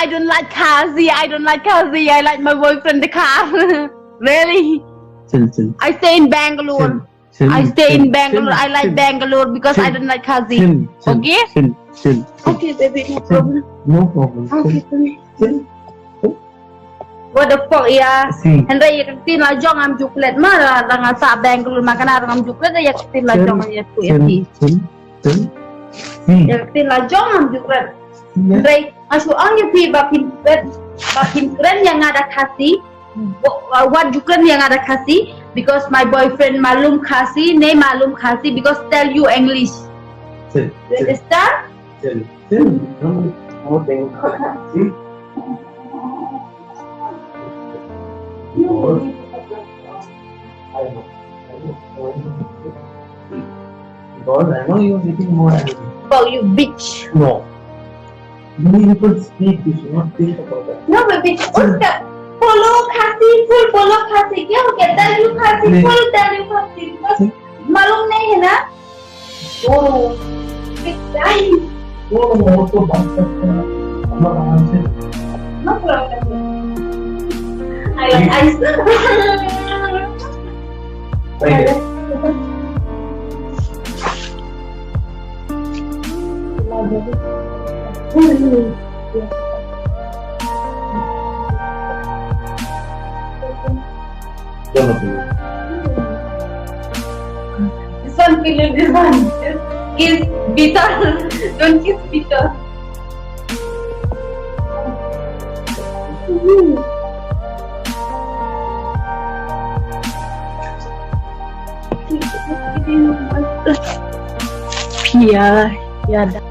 I don't like Kazi. I don't like Kazi. I like my boyfriend, the car. Really? Chill. I stay in Bangalore. I stay in Bangalore. I like Bangalore because I don't like Kazi. Okay? Chill. Okay, baby, no problem. No problem. Okay, baby. Chill. What the fuck ya? Si. Henry tin la jong am juklet ma la sa Bangalore makana am juklet ya tin la jong ya tu ya ti. Chill. Ya tin la jong am juklet. Henry asu ang ya pi bapin keren yang ada kasih. What juklet yang ada kasih? Because my boyfriend malum kasih, ne malum kasih because tell you English. Chill. You understand? Chill. Mau tengok kasih. Because I know you're getting more angry. Oh, you bitch. No. You people speak, you should not think about that. No, baby. Uska follow kasih, full follow kasih. क्या हो गया? Tell you kasih, full tell you kasih. बस मालूम नहीं है ना? Oh, वो तो बात करते हैं आराम से. no problem. I like ice. Right. This one feel this one. Kiss bitter. Don't kiss bitter. Ya, ya.